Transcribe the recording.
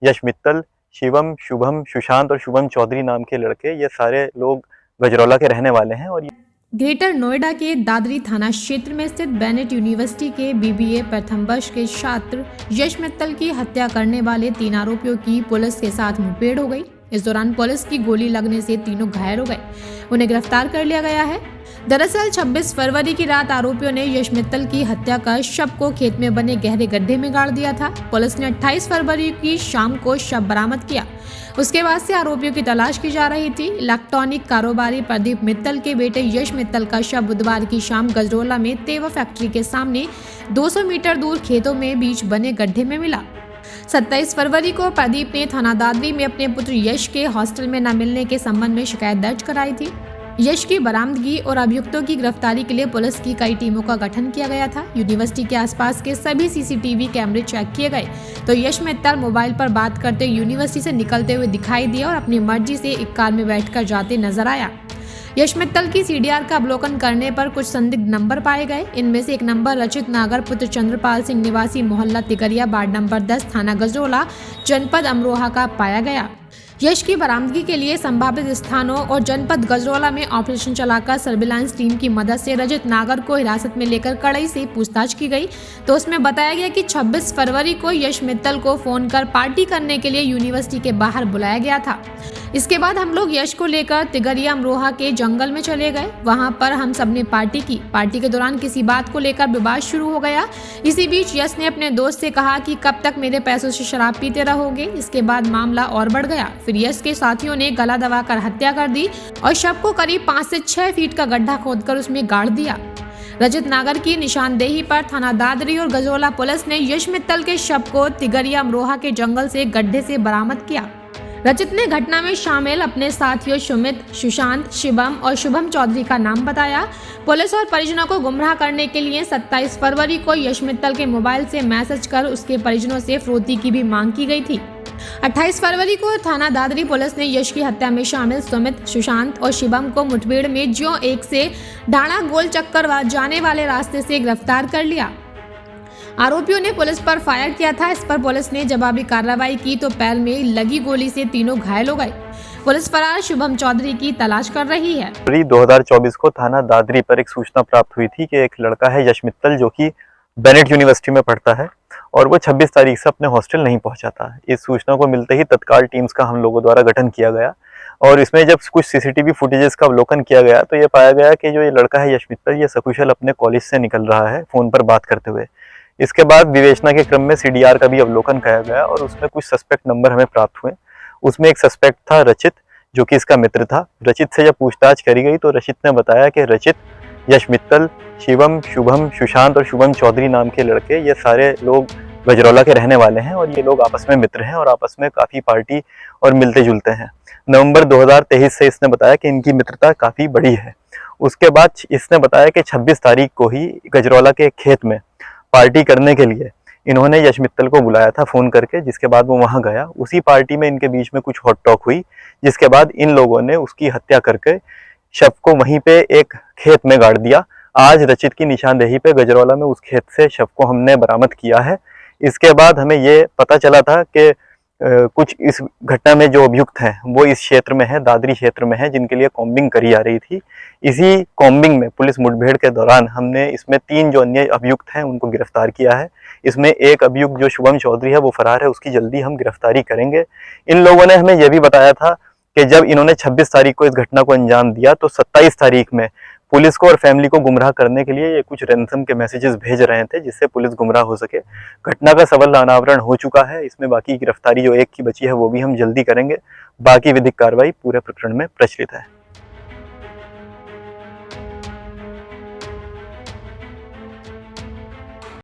यश मित्तल, शिवम, शुभम, सुशांत और शुभम चौधरी नाम के लड़के, ये सारे लोग गजरौला के रहने वाले हैं। और ग्रेटर नोएडा के दादरी थाना क्षेत्र में स्थित बेनेट यूनिवर्सिटी के बीबीए प्रथम वर्ष के छात्र यश मित्तल की हत्या करने वाले 3 आरोपियों की पुलिस के साथ मुठभेड़ हो गई। इस दौरान पुलिस की गोली लगने से तीनों घायल हो गए। उन्हें गिरफ्तार कर लिया गया है। दरअसल 26 फरवरी की रात आरोपियों ने यश मित्तल की हत्या कर शव को खेत में बने गहरे गड्ढे में गाड़ दिया था। पुलिस ने 28 फरवरी की शाम को शव बरामद किया। उसके बाद से आरोपियों की तलाश की जा रही थी। इलेक्ट्रॉनिक कारोबारी प्रदीप मित्तल के बेटे यश मित्तल का शव बुधवार की शाम गजरौला में तेवा फैक्ट्री के सामने 200 मीटर दूर खेतों में बीच बने गड्ढे में मिला। 27 फरवरी को प्रदीप ने थाना दादरी में अपने पुत्र यश के हॉस्टल में न मिलने के संबंध में शिकायत दर्ज कराई थी। यश की बरामदगी और अभियुक्तों की गिरफ्तारी के लिए पुलिस की कई टीमों का गठन किया गया था। यूनिवर्सिटी के आसपास के सभी सीसीटीवी कैमरे चेक किए गए तो यश मित्तल मोबाइल पर बात करते यूनिवर्सिटी से निकलते हुए दिखाई दिया और अपनी मर्जी से एक कार में बैठकर जाते नजर आया। यश मित्तल की सीडीआर का अवलोकन करने पर कुछ संदिग्ध नंबर पाए गए। इनमें से एक नंबर रचित नागर पुत्र चंद्रपाल सिंह निवासी मोहल्ला तिगरिया वार्ड नंबर 10 थाना गजरौला जनपद अमरोहा का पाया गया। यश की बरामदगी के लिए संभावित स्थानों और जनपद गजरौला में ऑपरेशन चलाकर सर्विलांस टीम की मदद से रजत नागर को हिरासत में लेकर कड़ाई से पूछताछ की गई तो उसमें बताया गया कि 26 फरवरी को यश मित्तल को फोन कर पार्टी करने के लिए यूनिवर्सिटी के बाहर बुलाया गया था। इसके बाद हम लोग यश को लेकर तिगरिया अमरोहा के जंगल में चले गए। वहां पर हम सबने पार्टी की। पार्टी के दौरान किसी बात को लेकर विवाद शुरू हो गया। इसी बीच यश ने अपने दोस्त से कहा कि कब तक मेरे पैसों से शराब पीते रहोगे। इसके बाद मामला और बढ़ गया। फिर यश के साथियों ने गला दबाकर हत्या कर दी और शव को करीब 5 से 6 फीट का गड्ढा खोदकर उसमें गाड़ दिया। रजत नागर की निशानदेही पर थाना दादरी और गजरौला पुलिस ने यश मित्तल के शव को तिगरिया अमरोहा के जंगल से गड्ढे से बरामद किया। रजत ने घटना में शामिल अपने साथियों सुमित, सुशांत, शिवम और शुभम चौधरी का नाम बताया। पुलिस और परिजनों को गुमराह करने के लिए 27 फरवरी को यश मित्तल के मोबाइल से मैसेज कर उसके परिजनों से फिरौती की भी मांग की गई थी। 28 फरवरी को थाना दादरी पुलिस ने यश की हत्या में शामिल सुमित, सुशांत और शिवम को मुठभेड़ में ज्यों एक से ढाणा गोल चक्कर जाने वाले रास्ते से गिरफ्तार कर लिया। आरोपियों ने पुलिस पर फायर किया था। इस पर पुलिस ने जवाबी कार्रवाई की तो पैर में लगी गोली से तीनों घायल हो गए। पुलिस फरार शुभम चौधरी की तलाश कर रही है। 2024 को थाना दादरी पर एक सूचना प्राप्त हुई थी कि एक लड़का है यश मित्तल जो कि बेनेट यूनिवर्सिटी में पढ़ता है और वो 26 तारीख से अपने हॉस्टल नहीं पहुंचा था। इस सूचना को मिलते ही तत्काल टीम्स का हम लोगों द्वारा गठन किया गया और इसमें जब कुछ सीसीटीवी फुटेजेस का अवलोकन किया गया तो ये पाया गया कि जो ये लड़का है यश मित्तल ये सकुशल अपने कॉलेज से निकल रहा है फोन पर बात करते हुए। इसके बाद विवेचना के क्रम में सीडीआर का भी अवलोकन किया गया और उसमें कुछ सस्पेक्ट नंबर हमें प्राप्त हुए। उसमें एक सस्पेक्ट था रचित जो कि इसका मित्र था। रचित से जब पूछताछ करी गई तो रचित ने बताया कि रचित, यश मित्तल, शिवम, शुभम, सुशांत और शुभम चौधरी नाम के लड़के, ये सारे लोग गजरौला के रहने वाले हैं और ये लोग आपस में मित्र हैं और आपस में काफ़ी पार्टी और मिलते जुलते हैं। नवंबर 2023 से इसने बताया कि इनकी मित्रता काफ़ी बड़ी है। उसके बाद इसने बताया कि 26 तारीख को ही गजरौला के खेत में पार्टी करने के लिए इन्होंने यश मित्तल को बुलाया था फ़ोन करके, जिसके बाद वो वहाँ गया। उसी पार्टी में इनके बीच में कुछ हॉट टॉक हुई, जिसके बाद इन लोगों ने उसकी हत्या करके शव को वहीं पे एक खेत में गाड़ दिया। आज रचित की निशानदेही पे गजरौला में उस खेत से शव को हमने बरामद किया है। इसके बाद हमें ये पता चला था कि कुछ इस घटना में जो अभियुक्त हैं वो इस क्षेत्र में है, दादरी क्षेत्र में है, जिनके लिए कॉम्बिंग करी जा रही थी। इसी कॉम्बिंग में पुलिस मुठभेड़ के दौरान हमने इसमें 3 जो अन्य अभियुक्त हैं उनको गिरफ्तार किया है। इसमें एक अभियुक्त जो शुभम चौधरी है वो फरार है, उसकी जल्दी हम गिरफ्तारी करेंगे। इन लोगों ने हमें यह भी बताया था कि जब इन्होंने 26 तारीख को इस घटना को अंजाम दिया तो 27 तारीख में पुलिस को और फैमिली को गुमराह करने के लिए ये कुछ रैंसम के मैसेजेस भेज रहे थे जिससे पुलिस गुमराह हो सके। घटना का सबल अनावरण हो चुका है। इसमें बाकी गिरफ्तारी जो एक की बची है वो भी हम जल्दी करेंगे। बाकी विधिक कार्रवाई पूरे प्रकरण में प्रचलित है।